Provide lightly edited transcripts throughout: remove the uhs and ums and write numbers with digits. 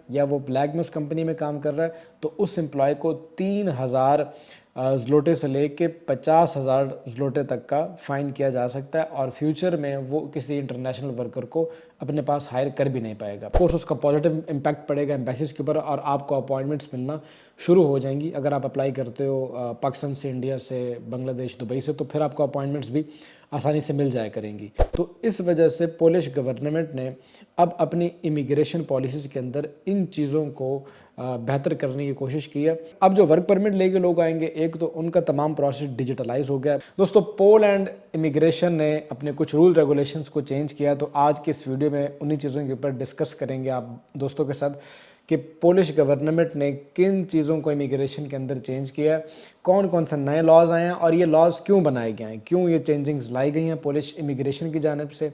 یا وہ بلیک میں اس کمپنی میں کام کر رہا ہے تو اس امپلائی کو 3,000 زلوٹے سے لے کے 50,000 زلوٹے تک کا فائن کیا جا سکتا ہے، اور فیوچر میں وہ کسی انٹرنیشنل ورکر کو اپنے پاس ہائر کر بھی نہیں پائے گا۔ کورس اس کا پازیٹیو امپیکٹ پڑے گا ایمبیسیز کے اوپر، اور آپ کو اپوائنٹمنٹس ملنا شروع ہو جائیں گی۔ اگر آپ اپلائی کرتے ہو پاکستان سے، انڈیا سے، بنگلہ دیش، دبئی سے، تو پھر آپ کو اپوائنٹمنٹس بھی آسانی سے مل جایا کریں گی۔ تو اس وجہ سے پولش گورنمنٹ نے اب اپنی امیگریشن پالیسیز کے اندر ان چیزوں کو بہتر کرنے کی کوشش کی ہے۔ اب جو ورک پرمٹ لے کے لوگ آئیں گے، ایک تو ان کا تمام پروسیس ڈیجیٹلائز ہو گیا ہے۔ دوستو، پولینڈ امیگریشن نے اپنے کچھ رول ریگولیشنز کو چینج کیا، تو آج کے اس ویڈیو میں انہی چیزوں کے اوپر ڈسکس کریں گے آپ دوستوں کے ساتھ کہ پولش گورنمنٹ نے کن چیزوں کو امیگریشن کے اندر چینج کیا ہے، کون کون سے نئے لاز آئے ہیں، اور یہ لاز کیوں بنائے گئے ہیں، کیوں یہ چینجنگز لائی گئی ہیں پولش امیگریشن کی جانب سے۔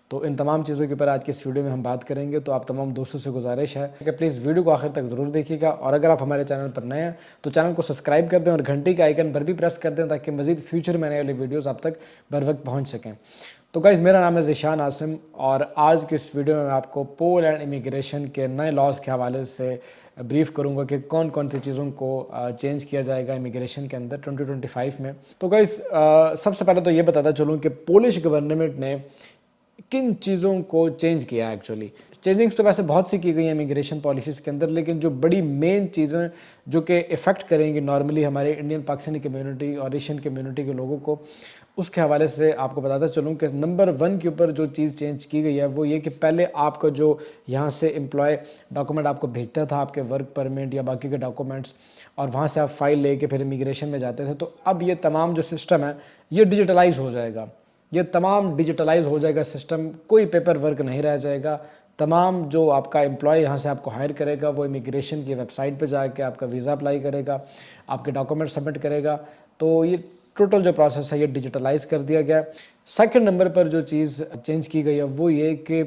تو ان تمام چیزوں کے اوپر آج کے اس ویڈیو میں ہم بات کریں گے۔ تو آپ تمام دوستوں سے گزارش ہے کہ پلیز ویڈیو کو آخر تک ضرور دیکھیے گا، اور اگر آپ ہمارے چینل پر نئے ہیں تو چینل کو سبسکرائب کر دیں اور گھنٹی کے آئیکن پر بھی پریس کر دیں تاکہ مزید فیوچر میں آنے والی ویڈیوز آپ تک بر وقت پہنچ سکیں۔ تو گائز، میرا نام ہے ذیشان عاصم، اور آج کے اس ویڈیو میں آپ کو پولینڈ امیگریشن کے نئے لاز کے حوالے سے بریف کروں گا کہ کون کون سی چیزوں کو چینج کیا جائے گا امیگریشن کے اندر 2025 میں۔ تو گائز، سب سے پہلے تو یہ بتاتا چلوں کہ پولش گورنمنٹ نے کن چیزوں کو چینج کیا ہے۔ ایکچولی چینجنگز تو ویسے بہت سی کی گئی ہیں امیگریشن پالیسیز کے اندر، لیکن جو بڑی مین چیزیں جو کہ افیکٹ کریں گی نارملی ہمارے انڈین پاکستانی کمیونٹی اور ایشین کمیونٹی کے لوگوں کو، اس کے حوالے سے آپ کو بتاتا چلوں کہ نمبر 1 کے اوپر جو چیز چینج کی گئی ہے وہ یہ کہ پہلے آپ کا جو یہاں سے امپلائی ڈاکومنٹ آپ کو بھیجتا تھا، آپ کے ورک پرمٹ یا باقی کے ڈاکومنٹس، اور وہاں سے آپ فائل لے کے پھر امیگریشن میں جاتے تھے، تو اب یہ تمام جو سسٹم ہے یہ ڈیجیٹلائز ہو جائے گا۔ یہ تمام ڈیجیٹلائز ہو جائے گا سسٹم، کوئی پیپر ورک نہیں رہ جائے گا۔ تمام جو آپ کا امپلائی یہاں سے آپ کو ہائر کرے گا وہ امیگریشن کی ویب سائٹ پہ جا کے آپ کا ویزا اپلائی کرے گا، آپ کے ڈاکومنٹ سبمٹ کرے گا۔ تو یہ ٹوٹل جو پروسیس ہے یہ ڈیجیٹلائز کر دیا گیا ہے۔ سیکنڈ نمبر پر جو چیز چینج کی گئی ہے وہ یہ کہ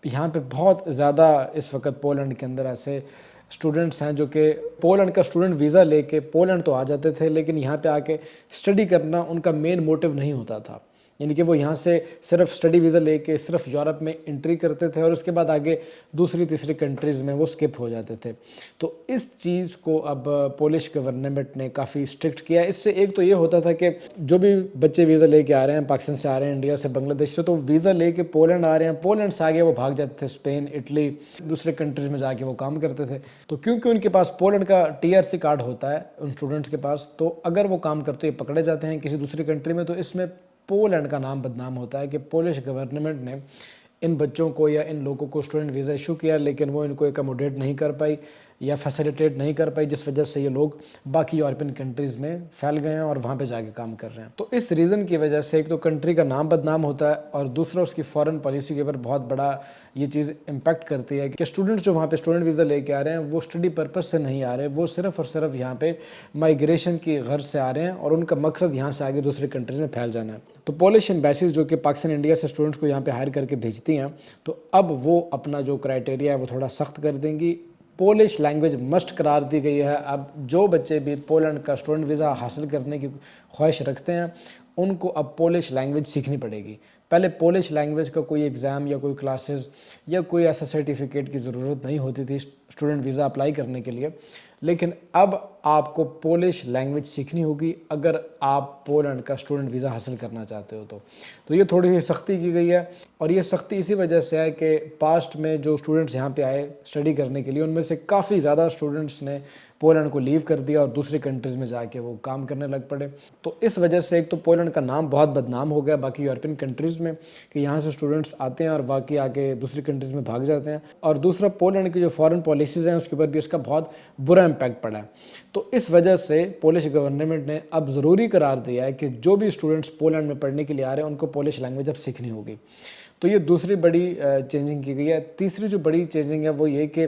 یہاں پہ بہت زیادہ اس وقت پولینڈ کے اندر ایسے اسٹوڈنٹس ہیں جو کہ پولینڈ کا اسٹوڈنٹ ویزا لے کے پولینڈ تو آ جاتے تھے، لیکن یہاں پہ آ کے اسٹڈی کرنا ان کا مین موٹیو نہیں ہوتا تھا۔ یعنی کہ وہ یہاں سے صرف اسٹڈی ویزا لے کے صرف یورپ میں انٹری کرتے تھے اور اس کے بعد آگے دوسری تیسری کنٹریز میں وہ سکپ ہو جاتے تھے۔ تو اس چیز کو اب پولش گورنمنٹ نے کافی اسٹرکٹ کیا ہے۔ اس سے ایک تو یہ ہوتا تھا کہ جو بھی بچے ویزا لے کے آ رہے ہیں، پاکستان سے آ رہے ہیں، انڈیا سے، بنگلہ دیش سے، تو ویزا لے کے پولینڈ آ رہے ہیں، پولینڈ سے آگے وہ بھاگ جاتے تھے اسپین، اٹلی، دوسرے کنٹریز میں جا کے وہ کام کرتے تھے۔ تو کیونکہ ان کے پاس پولینڈ کا TRC کارڈ ہوتا ہے ان اسٹوڈنٹس کے پاس، تو اگر وہ کام کرتے ہوئے پکڑے جاتے ہیں کسی دوسری کنٹری میں تو اس میں پولینڈ کا نام بدنام ہوتا ہے کہ پولش گورنمنٹ نے ان بچوں کو یا ان لوگوں کو اسٹوڈنٹ ویزا ایشو کیا لیکن وہ ان کو ایکاموڈیٹ نہیں کر پائی یا فیسیلیٹیٹ نہیں کر پائی، جس وجہ سے یہ لوگ باقی یورپین کنٹریز میں پھیل گئے ہیں اور وہاں پہ جا کے کام کر رہے ہیں۔ تو اس ریزن کی وجہ سے ایک تو کنٹری کا نام بدنام ہوتا ہے، اور دوسرا اس کی فارن پالیسی کے اوپر بہت بڑا یہ چیز امپیکٹ کرتی ہے کہ اسٹوڈنٹس جو وہاں پہ اسٹوڈنٹ ویزا لے کے آ رہے ہیں وہ اسٹڈی پرپز سے نہیں آ رہے، وہ صرف اور صرف یہاں پہ مائیگریشن کی غرض سے آ رہے ہیں، اور ان کا مقصد یہاں سے آگے دوسری کنٹریز میں پھیل جانا ہے۔ تو پولش ایمبیسیز جو کہ پاکستان انڈیا سے اسٹوڈنٹس کو یہاں پہ ہائر کر کے بھیجتی ہیں، تو اب وہ اپنا جو کرائٹیریا ہے وہ تھوڑا سخت کر دیں گی۔ پولش لینگویج مسٹ قرار دی گئی ہے۔ اب جو بچے بھی پولینڈ کا اسٹوڈنٹ ویزا حاصل کرنے کی خواہش رکھتے ہیں ان کو اب پولش لینگویج سیکھنی پڑے گی۔ پہلے پولش لینگویج کا کوئی ایگزام یا کوئی کلاسز یا کوئی ایسا سرٹیفکیٹ کی ضرورت نہیں ہوتی تھی اسٹوڈنٹ ویزا اپلائی کرنے کے لیے، لیکن اب آپ کو پولش لینگویج سیکھنی ہوگی اگر آپ پولینڈ کا اسٹوڈنٹ ویزا حاصل کرنا چاہتے ہو۔ تو یہ تھوڑی سی سختی کی گئی ہے، اور یہ سختی اسی وجہ سے ہے کہ پاسٹ میں جو اسٹوڈنٹس یہاں پہ آئے اسٹڈی کرنے کے لیے ان میں سے کافی زیادہ اسٹوڈنٹس نے پولینڈ کو لیو کر دیا اور دوسری کنٹریز میں جا کے وہ کام کرنے لگ پڑے۔ تو اس وجہ سے ایک تو پولینڈ کا نام بہت بدنام ہو گیا باقی یورپین کنٹریز میں کہ یہاں سے اسٹوڈنٹس آتے ہیں اور باقی آگے دوسری کنٹریز میں بھاگ جاتے ہیں، اور دوسرا پولینڈ کی جو فارن پالیسیز ہیں اس کے اوپر بھی اس کا بہت برا امپیکٹ پڑا ہے۔ تو اس وجہ سے پولش گورنمنٹ نے اب ضروری قرار دیا ہے کہ جو بھی اسٹوڈنٹس پولینڈ میں پڑھنے کے لیے آ رہے ہیں ان کو پولش لینگویج اب سیکھنی ہوگی۔ تو یہ دوسری بڑی چینجنگ کی گئی ہے۔ تیسری جو بڑی چینجنگ ہے وہ یہ کہ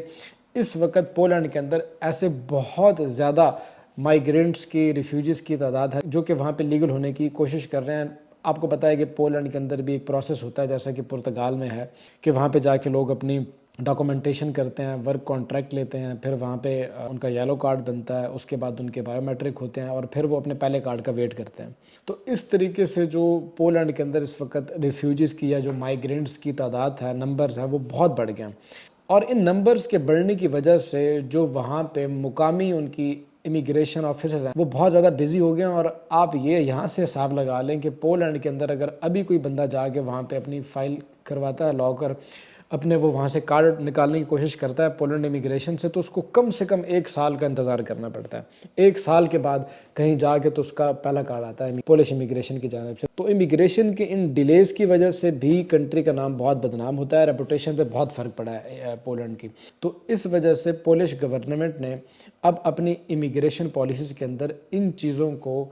اس وقت پولینڈ کے اندر ایسے بہت زیادہ مائیگرینٹس کی، ریفیوجیز کی تعداد ہے جو کہ وہاں پہ لیگل ہونے کی کوشش کر رہے ہیں۔ آپ کو پتہ ہے کہ پولینڈ کے اندر بھی ایک پروسیس ہوتا ہے جیسا کہ پرتگال میں ہے کہ وہاں پہ جا کے لوگ اپنی ڈاکومنٹیشن کرتے ہیں، ورک کانٹریکٹ لیتے ہیں، پھر وہاں پہ ان کا یلو کارڈ بنتا ہے، اس کے بعد ان کے بایو میٹرک ہوتے ہیں، اور پھر وہ اپنے پہلے کارڈ کا ویٹ کرتے ہیں۔ تو اس طریقے سے جو پولینڈ کے اندر اس وقت ریفیوجیز کی یا جو مائیگرینٹس کی تعداد ہے، نمبرز ہے، وہ بہت بڑھ گئے ہیں۔ اور ان نمبرز کے بڑھنے کی وجہ سے جو وہاں پہ مقامی ان کی امیگریشن آفیسرز ہیں وہ بہت زیادہ بزی ہو گئے ہیں. اور آپ یہ یہاں سے حساب لگا لیں کہ پولینڈ کے اندر اگر ابھی کوئی بندہ جا کے وہاں پہ اپنی فائل کرواتا ہے لاک، اپنے وہ وہاں سے کارڈ نکالنے کی کوشش کرتا ہے پولینڈ امیگریشن سے، تو اس کو کم سے کم 1 سال کا انتظار کرنا پڑتا ہے. 1 سال کے بعد کہیں جا کے تو اس کا پہلا کارڈ آتا ہے پولش امیگریشن کی جانب سے. تو امیگریشن کے ان ڈیلیز کی وجہ سے بھی کنٹری کا نام بہت بدنام ہوتا ہے، ریپوٹیشن پہ بہت فرق پڑا ہے پولینڈ کی. تو اس وجہ سے پولش گورنمنٹ نے اب اپنی امیگریشن پالیسیز کے اندر ان چیزوں کو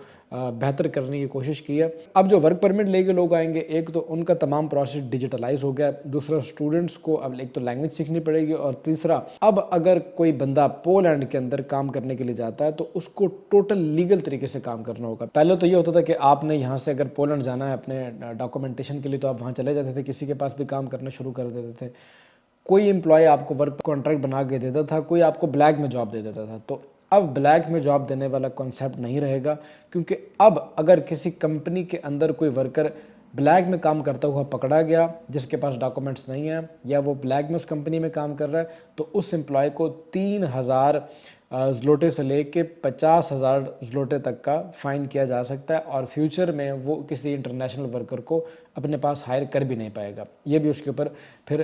بہتر کرنے کی کوشش کی ہے. اب جو ورک پرمٹ لے کے لوگ آئیں گے، ایک تو ان کا تمام پروسیس ڈیجیٹلائز ہو گیا، دوسرا اسٹوڈنٹس کو اب ایک تو لینگویج سیکھنی پڑے گی، اور تیسرا اب اگر کوئی بندہ پولینڈ کے اندر کام کرنے کے لیے جاتا ہے تو اس کو ٹوٹل لیگل طریقے سے کام کرنا ہوگا. پہلے تو یہ ہوتا تھا کہ آپ نے یہاں سے اگر پولینڈ جانا ہے اپنے ڈاکومنٹیشن کے لیے تو آپ وہاں چلے جاتے تھے، کسی کے پاس بھی کام کرنا شروع کر دیتے تھے. کوئی امپلائی آپ کو ورک کانٹریکٹ بنا کے دیتا تھا، کوئی آپ کو بلیک میں جاب دے دیتا تھا. تو اب بلیک میں جاب دینے والا کانسیپٹ نہیں رہے گا، کیونکہ اب اگر کسی کمپنی کے اندر کوئی ورکر بلیک میں کام کرتا ہوا پکڑا گیا جس کے پاس ڈاکومنٹس نہیں ہیں، یا وہ بلیک میں اس کمپنی میں کام کر رہا ہے، تو اس امپلائی کو 3,000 زلوٹے سے لے کے 50,000 زلوٹے تک کا فائن کیا جا سکتا ہے. اور فیوچر میں وہ کسی انٹرنیشنل ورکر کو اپنے پاس ہائر کر بھی نہیں پائے گا. یہ بھی اس کے اوپر پھر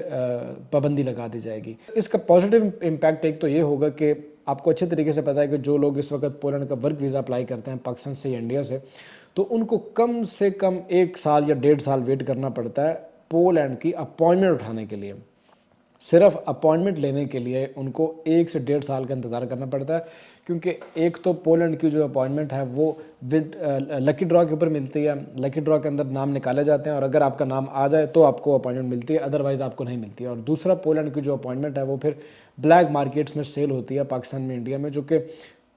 پابندی لگا دی جائے گی. اس کا پازیٹیو امپیکٹ ایک تو یہ ہوگا کہ آپ کو اچھے طریقے سے پتہ ہے کہ جو لوگ اس وقت پولینڈ کا ورک ویزا اپلائی کرتے ہیں پاکستان سے یا انڈیا سے، تو ان کو کم سے کم 1 سال یا 1.5 سال ویٹ کرنا پڑتا ہے پولینڈ کی اپائنٹمنٹ اٹھانے کے لیے. صرف اپائنٹمنٹ لینے کے لیے ان کو 1 سے 1.5 سال کا انتظار کرنا پڑتا ہے، کیونکہ ایک تو پولینڈ کی جو اپائنٹمنٹ ہے وہ ود لکی ڈرا کے اوپر ملتی ہے. لکی ڈرا کے اندر نام نکالے جاتے ہیں، اور اگر آپ کا نام آ جائے تو آپ کو اپائنٹمنٹ ملتی ہے، ادروائز آپ کو نہیں ملتی ہے. اور دوسرا پولینڈ کی جو اپائنٹمنٹ ہے وہ پھر بلیک مارکیٹس میں سیل ہوتی ہے پاکستان میں، انڈیا میں، جو کہ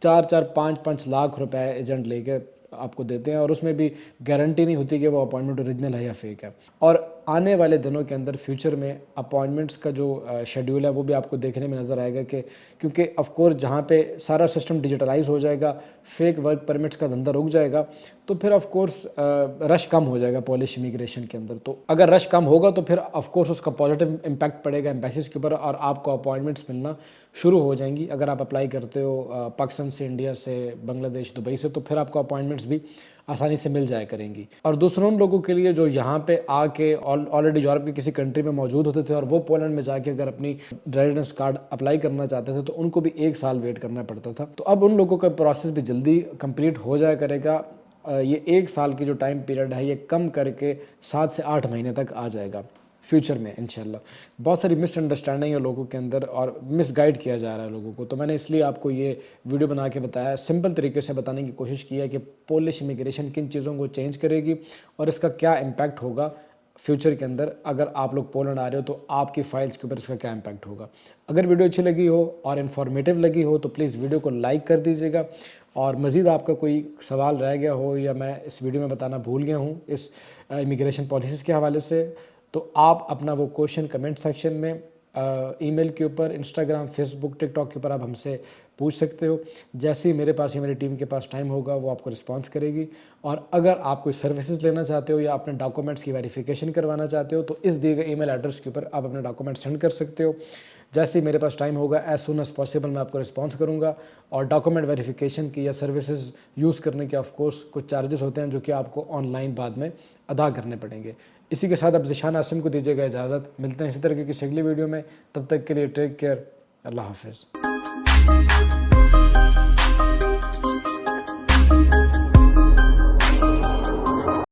4-5 لاکھ روپے ایجنٹ لے کے آپ کو دیتے ہیں، اور اس میں بھی گارنٹی نہیں ہوتی کہ وہ اپائنٹمنٹ اوریجنل ہے یا فیک ہے. اور آنے والے دنوں کے اندر فیوچر میں اپائنٹمنٹس کا جو شیڈیول ہے وہ بھی آپ کو دیکھنے میں نظر آئے گا، کہ کیونکہ آف کورس جہاں پہ سارا سسٹم ڈیجیٹلائز ہو جائے گا، فیک ورک پرمٹس کا دھندا رک جائے گا، تو پھر آف کورس رش کم ہو جائے گا پولش امیگریشن کے اندر. تو اگر رش کم ہوگا تو پھر آف کورس اس کا پازیٹیو امپیکٹ پڑے گا ایمبیسیز کے اوپر، اور آپ کو اپائنٹمنٹس ملنا شروع ہو جائیں گی. اگر آپ اپلائی کرتے ہو پاکستان سے، انڈیا سے، بنگلہ دیش، دبئی سے، تو پھر آپ کو اپائنٹمنٹس بھی آسانی سے مل جایا کریں گی. اور دوسروں لوگوں کے لیے جو یہاں پہ آ کے آلریڈی یورپ کی کسی کنٹری میں موجود ہوتے تھے اور وہ پولینڈ میں جا کے اگر اپنی ریزیڈنس کارڈ اپلائی کرنا چاہتے تھے تو ان کو بھی 1 سال ویٹ کرنا پڑتا تھا. تو اب ان لوگوں کا پروسیس بھی جلدی کمپلیٹ ہو جایا کرے گا. یہ 1 سال کی جو ٹائم پیریڈ ہے یہ کم کر کے 7 سے 8 مہینے تک آ جائے گا فیوچر میں انشاءاللہ. بہت ساری مس انڈرسٹینڈنگ ہے لوگوں کے اندر اور مس گائیڈ کیا جا رہا ہے لوگوں کو، تو میں نے اس لیے آپ کو یہ ویڈیو بنا کے بتایا، سمپل طریقے سے بتانے کی کوشش کی ہے کہ پولش امیگریشن کن چیزوں کو چینج کرے گی اور اس کا کیا امپیکٹ ہوگا فیوچر کے اندر. اگر آپ لوگ پولینڈ آ رہے ہو تو آپ کی فائلز کے اوپر اس کا کیا امپیکٹ ہوگا. اگر ویڈیو اچھی لگی ہو اور انفارمیٹیو لگی ہو تو پلیز ویڈیو کو لائک کر دیجیے گا، اور مزید آپ کا کوئی سوال رہ گیا ہو یا میں اس ویڈیو میں بتانا بھول گیا ہوں اس امیگریشن پالیسیز کے حوالے سے، تو آپ اپنا وہ کوشچن کمنٹ سیکشن میں، ای میل کے اوپر، انسٹاگرام، فیس بک، ٹک ٹاک کے اوپر آپ ہم سے پوچھ سکتے ہو. جیسے ہی میرے پاس یا میری ٹیم کے پاس ٹائم ہوگا وہ آپ کو رسپانس کرے گی. اور اگر آپ کوئی سروسز لینا چاہتے ہو یا اپنے ڈاکومنٹس کی ویریفیکیشن کروانا چاہتے ہو تو اس دیے گئے ای میل ایڈریس کے اوپر آپ اپنے ڈاکومنٹ سینڈ کر سکتے ہو. جیسے ہی میرے پاس ٹائم ہوگا ایز سون ایز پاسبل میں آپ کو رسپانس کروں گا. اور ڈاکومنٹ ویریفیکیشن کی یا سروسز یوز کرنے کے آف کورس کچھ چارجز ہوتے ہیں جو کہ آپ کو آن لائن بعد میں ادا کرنے پڑیں گے. اسی کے ساتھ اب ذیشان عاصم کو دیجیے گا اجازت. ملتے ہیں اسی طرح کی کسی اگلی ویڈیو میں، تب تک کے لیے ٹیک کیئر. اللہ حافظ.